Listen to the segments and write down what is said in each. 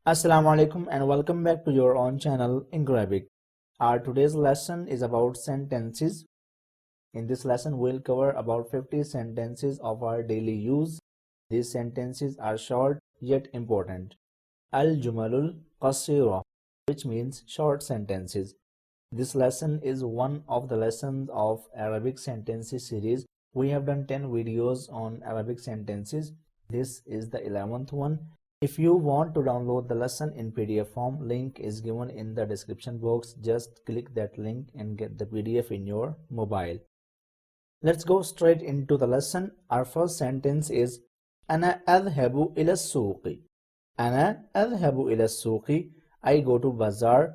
Assalamu alaikum and welcome back to your own channel in Arabic. Our today's lesson is about sentences. In this lesson we'll cover about 50 sentences of our daily use. These sentences are short yet important. Al-Jumalul Qasira, which means short sentences. This lesson is one of the lessons of Arabic sentences series. We have done 10 videos on Arabic sentences. This is the 11th one. If you want to download the lesson in PDF form, link is given in the description box. Just click that link and get the PDF in your mobile. Let's go straight into the lesson. Our first sentence is Ana adhabu ila suqi. Ana adhabu ila suqi. I go to bazaar.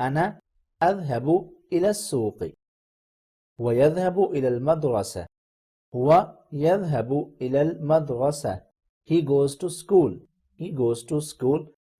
أنا أذهب إلى السوق. ويذهب إلى المدرسة. هو يذهب إلى المدرسة. He goes to school. He goes to school.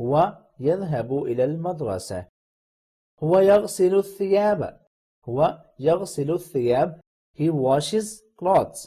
هو يذهب إلى المدرسة. هو يغسل الثياب. هو يغسل الثياب. He washes clothes.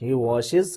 He washes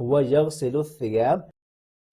هو يغسل الثياب.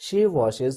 She washes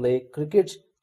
play cricket.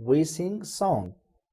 We sing song.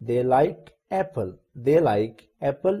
They like apple. They like apple.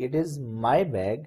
It is my bag.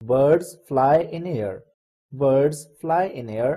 Birds fly in air. Birds fly in air.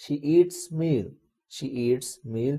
She eats meal. She eats meal.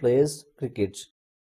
plays cricket.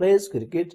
plays cricket.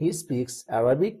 He speaks Arabic.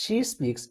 She speaks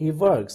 He works.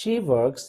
She works.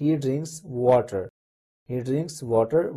He drinks water. He drinks water.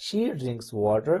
She drinks water.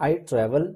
I travel.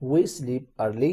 We sleep early.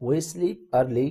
We sleep early.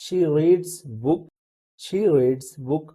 She reads book. She reads book.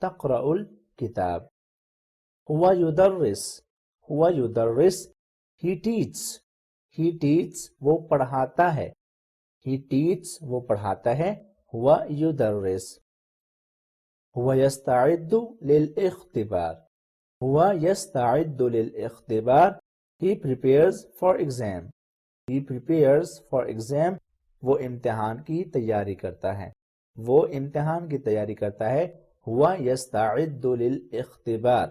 تقرأ الكتاب. هو يدرس. he teaches وہ پڑھاتا ہے. he teaches وہ پڑھاتا ہے. هو يدرس. هو يستعد للاختبار. هو يستعد للاختبار. he prepares for exam. he prepares for exam. وہ امتحان کی تیاری کرتا ہے. وہ امتحان کی تیاری کرتا ہے. هو يستعد للاختبار.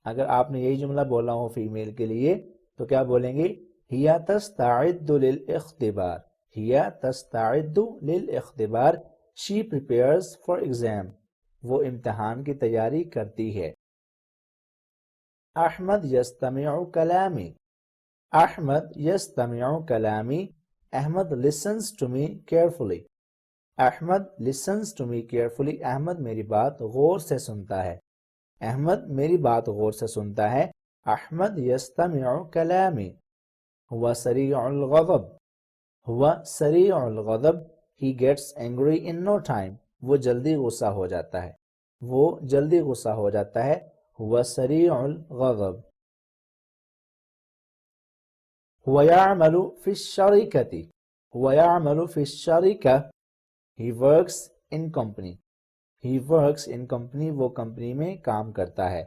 اگر آپ نے یہی جملہ بولا ہو فیمیل کے لیے تو کیا بولیں گے؟ هي تستعد للاختبار. هي تستعد للاختبار. she prepares for exam. وہ امتحان کی تیاری کرتی ہے. احمد يستمع کلامی. احمد يستمع کلامی. Ahmad listens to me carefully. Ahmad listens to me carefully. Ahmad میری بات غور سے سنتا ہے. احمد میری بات غور سے سنتا ہے. احمد يستمع کلامی. هو سریع الغضب. هو سریع الغضب. he gets angry in no time. وہ جلدی غصہ ہو جاتا ہے. وہ جلدی غصہ ہو جاتا ہے. هو سریع الغضب. هو يعمل في الشركة. هو يعمل في الشركة. he works in company. he works in company. وہ کمپنی میں کام کرتا ہے.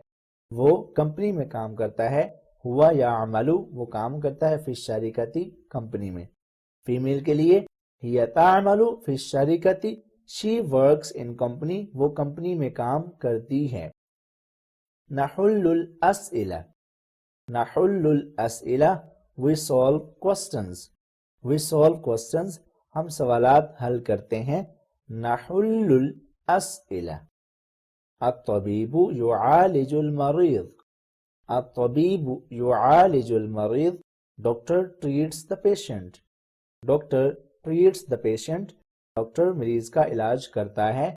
وہ کمپنی میں کام کرتا ہے. هو يعمل وہ کام کرتا ہے. في الشركة کمپنی میں. فیمیل کے لیے هي تعمل في الشركة. she works in company. وہ کمپنی میں کام کرتی ہے. نحل الأسئلة. نحل الأسئلة. we solve questions. we solve questions. ہم سوالات حل کرتے ہیں. نحل الأسئلة. الطبيب يعالج المريض. الطبيب يعالج المريض. doctor treats the patient. doctor treats the patient. Doctor مریض کا علاج کرتا ہے.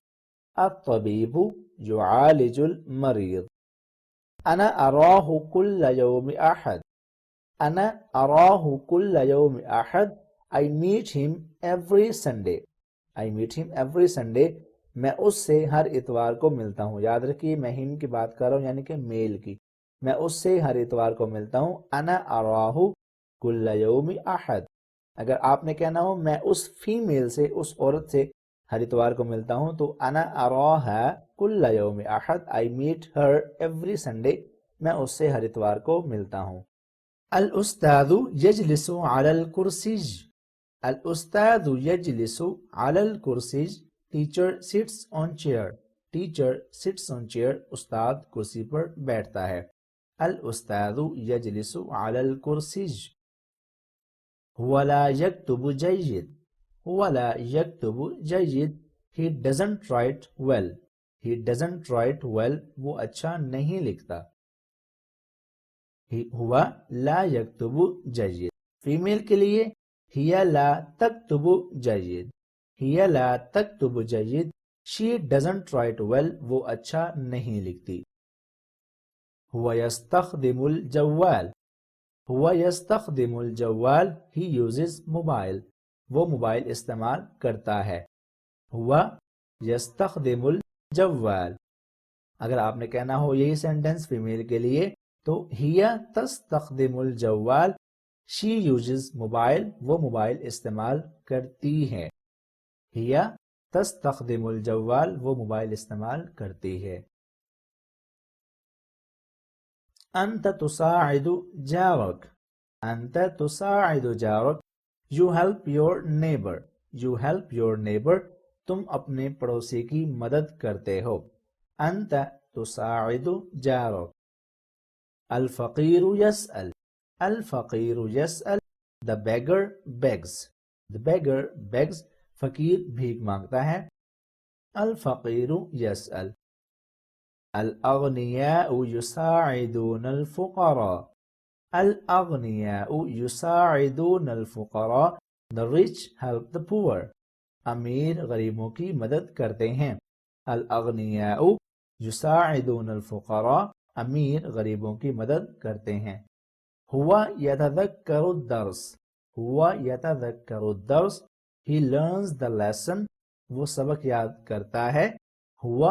الطبيب يعالج المريض. أنا أراه كل يوم أحد. أنا أراه كل يوم أحد. I meet him every Sunday. I meet him every Sunday. میں اس سے ہر اتوار کو ملتا ہوں. یاد رکھیے میں ہم کی بات کر رہا ہوں یعنی کہ میل کی. میں اس سے ہر اتوار کو ملتا ہوں. أنا أراه كل يوم أحد. اگر آپ نے کہنا ہو میں اس فیمیل سے اس عورت سے ہر اتوار کو ملتا ہوں تو أنا أراها كل يوم أحد. I meet her every Sunday. میں اس سے ہر اتوار کو ملتا ہوں. الأستاذ يجلس على الكرسي. الأستاذ يجلس على الكرسي. teacher sits on chair. teacher sits on chair. استاد کرسی پر بیٹھتا ہے. الأستاذ يجلس على الكرسي. هو لا يكتب جيد. هو لا يكتب جيد. he doesn't write well. he doesn't write well. وہ اچھا نہیں لکھتا. هو لا يكتب جيد. فیمیل کے لیے هي لا تكتب جيد. هي لا تكتب جيد. she doesn't write well. وہ اچھا نہیں لکھتی. هو يستخدم الجوال. هو يستخدم الجوال. he uses mobile. وہ موبائل استعمال کرتا ہے. هو يستخدم الجوال. اگر آپ نے کہنا ہو یہی سینٹنس فیمیل کے لیے تو هي تستخدم الجوال. she uses mobile. وہ موبائل استعمال کرتی ہے. هي تستخدم الجوال. وہ موبائل استعمال کرتی ہے. أنت تساعد جارك. أنت تساعد جارك. you help your neighbor. you help your neighbor. تم اپنے پڑوسی کی مدد کرتے ہو. أنت تساعد جارك. الفقير يسأل. الفقير يسأل. the beggar begs. the beggar begs. فقیر بھیک مانگتا ہے. الفقير يسأل. الأغنياء يساعدون الفقراء. الأغنياء يساعدون الفقراء. the rich help the poor. امیر غریبوں کی مدد کرتے ہیں. الأغنياء يساعدون الفقراء. امیر غریبوں کی مدد کرتے ہیں. هو يتذكر الدرس. هو يتذكر الدرس. he learns the lesson. وہ سبق یاد کرتا ہے. هو